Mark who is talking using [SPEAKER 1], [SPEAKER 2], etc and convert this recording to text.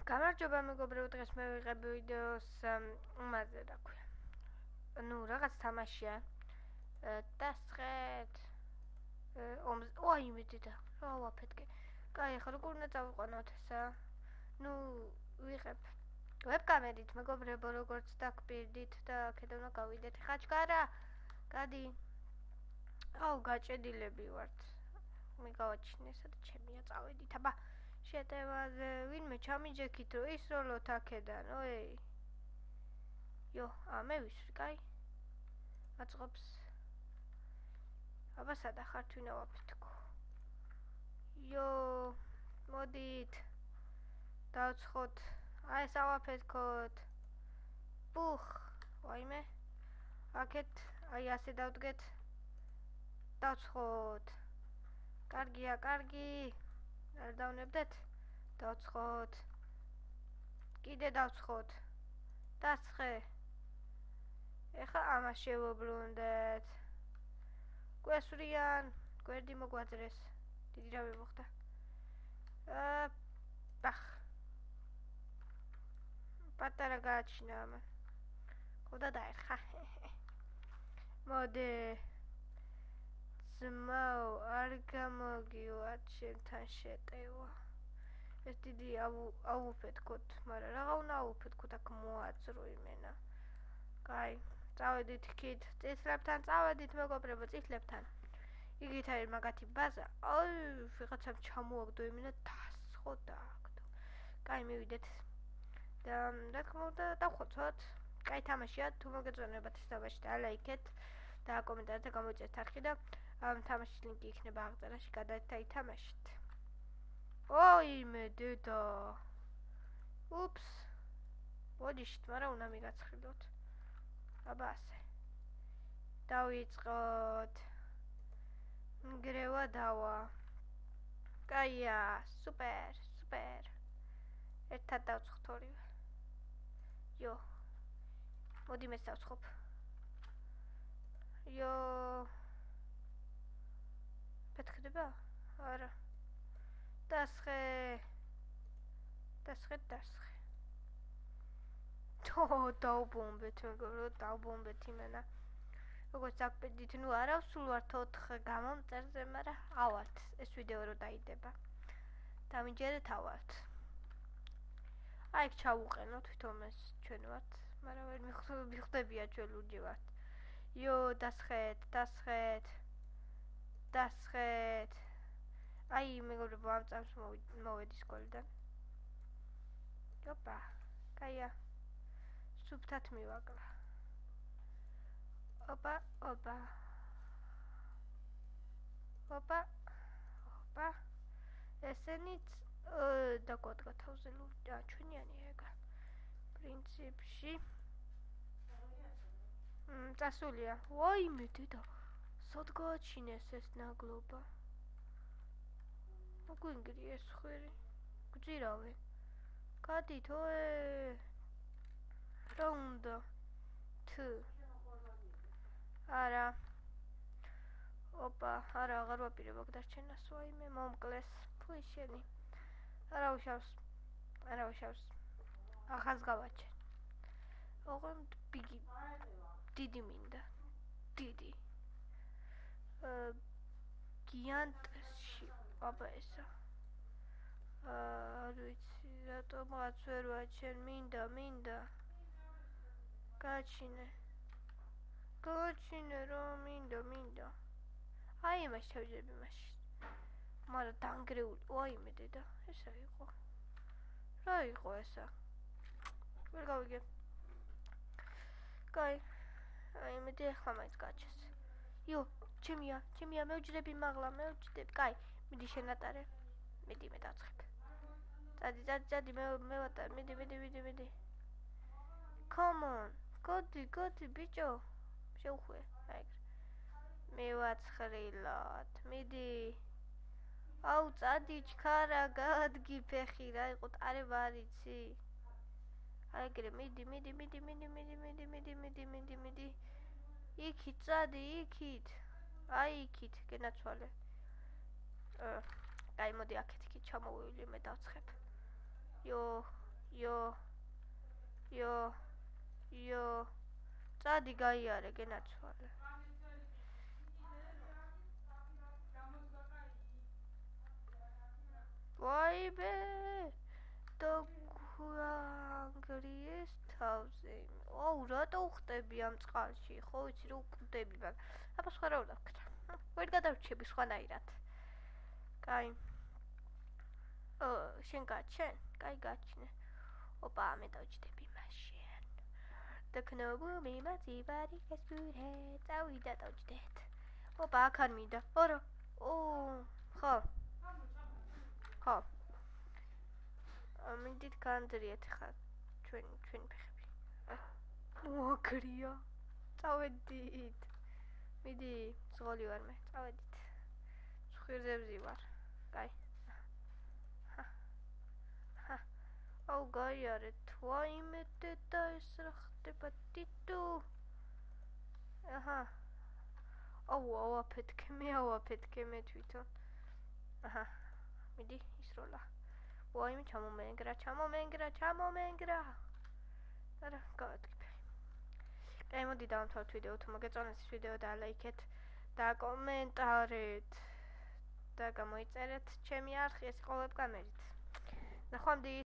[SPEAKER 1] გამარჯობა მეგობრებო, დღეს მე ვიღებ ვიდეოს უმაზე რა ქვია. ნუ რაღაც თამაშია. დასწრეთ. ой, იმედია. რა ვაფეთქე. კაი, ახლა როგორ უნდა წავიყვანოთ ესა? ნუ ვიღებ ვებკამერით მეგობრებო, როგორც დაგპირდით და აქედან უნდა გავიდეთ. ხაჭკარა. გადი. აუ, გაჭედილები ვართ. მე გავაჩინე ესა და ჩემია წავედით. აბა შეტევაზე ვინმე ჩამიჯექით რომ ისროლოთ აქედან, ოი. იო, მე ვისვრი, კაი. აწყობს. აბა სადა ხართ ვინა ვაფეთქო. იო, მოდით. დავცხოთ. აი ეს ავაფეთქოთ. ბუხ, ვაიმე. აქეთ, აი ასე დავდგეთ. დავცხოთ. კარგია, კარგი. არ დავნებდეთ? დავცხოთ. კიდე დავცხოთ. დასხე. ეხლა ამას შევობრუნდეთ. გვესვრიან, გვერდი მოგვაძრეს. დიდი რა მივხვდა. ბახ. პატარა გააჩინა ამან. ხოდა დაერხა. მოდი. ძმაო, არ გამოგივათ შენთან შეტევა. ეს დიდი აუფეთქოთ, მაგრამ რაღა უნდა აუფეთქოთ, აქ მოაძრო იმენა. კაი, წავედით იქით, წითლებთან წავედით მეგობრებო, წითლებთან. იგით არის მაგათი ბაზა. აი, ვიღაცამ ჩამოაგდო იმენა დასხო დააგდო. კაი, მივიდეთ. და რა თქმა უნდა, დავხოცოთ. კაი თამაშია, თუ მოგეწონებათ ეს თამაში და ლაიქეთ და კომენტარზე გამოიწერთ არხი და ამ თამაშის ლინკი იქნება აღწერაში, გადაიდეთ და ითამაშეთ. ოი მე დედა. უფს. მოდიშით, მაგრამ უნდა მიგაცხილოთ. აბა ასე. დავიწყოთ. ნგრევა დავა. კაია, სუპერ, სუპერ. ერთად დავცხოთ ორივე. იო. მოდი მეც დავცხობ. იო. პეთქდება? არა. დასხე. დასხე. დავბომბეთ, მეგობრო, დავბომბეთ იმენა. როგორც დაგპირდით, ნუ არა ვსულ ვართ 4 გამომწერზე, მაგრამ ავართ ეს ვიდეო რო დაიდება. დამიჯერეთ ავართ. აი იქ ჩავუყენო თვითონ ეს ჩვენ ვართ, მაგრამ ვერ მიხვდებია ჩვენ ლურჯი ვართ. იო, დასხეთ, დასხეთ. დასხეთ. აი მეგობრებო, ამ წამს მოვედი სკოლიდან. ოპა, კაია. სუფთად მივაკლა. ოპა, ოპა. ოპა, ოპა. ესენიც დაგვადგა თავზე ლურჯი, ჩვენიანია ეგა. პრინციპში. წასულია. ვაიმე დედა. სად გააჩინეს ეს ნაგლობა? მოგვინგრია ეს ხვირი. გვძირავენ. გადით, ოე. რა უნდა? თუ. არა. ოპა, არა, აღარ ვაპირებ აქ დარჩენას, ვაიმე, მომკლეს. ფუი შენი. არა უშავს. ახალს გავაჩენ. ოღონდ ბიგი. დიდი მინდა. დიდი. გიანტში. აბა ესა. არ ვიცი, რატომღაც ვერ ვაჩენ, მინდა. გააჩინე რომ მინდა. აი იმას შევძები მაშინ. მაგრამ დაანგრეული, ვაიმე დედა, ესა იყო. რა იყო ესა? ვერ გავიგე. კაი. აი მედი ახლა მაინც გაჩეს. იო, ჩემია, მევჯდები მაღლა, კაი, მიდი შენატარე. მიდი მე დავცხებ. წადი, მე ვატარ, მიდი. Come on. Გოდი, ბიჭო. შევხვე, აი. მე ვაცხრილად. მიდი. აუ, წადი, ჩქარა, გადგი ფეხი, რა იყო, ტარება არ იცი. აი ეგრე, მიდი. იქით, წადი, იქით. აი იქით, გენაცვალე. კაი, მოდი აქეთ იქით ჩამოვივლი, მე დავცხებ. იო, იო წადი გაიარე გენაცვალე ვაიბე დაგვრანგრიეს თავზე ოუ რატო უხტები ამ წყალში ხო ვიცი რომ უკვდები მაგრამ აბა სხვა რა უნდა ვქნა ვერ გადავრჩები სხვანაირად კაი შენ გაჩენ? კაი გაჩნე ოპა მე დავჭდები მაშინ დაკნობული მაწიბარი გასურე წავიდა დავჭდეთ ოპა აქ არ მინდა არა ხო მინდით განდრიეთ ხა ჩვენი ფეხები მოაქრია წავედით მიდი ზღოლი ვარ მე წავედით ცხვირზე ვარ კაი აუ გაიარეთ ვაიმე დედა ეს რა ხდება ტიტუ აუ ავაფეთქე მე თვითონ მიდი ისროლა ვაიმე ჩამომენგრა არა გავადგები კაი მოდი დავამთავროთ ვიდეო თუ მოგეწონათ ეს ვიდეო და ლაიქეთ და კომენტარით და გამოიწერეთ ჩემი არხი ეს ყოველგვარით ნახვამდის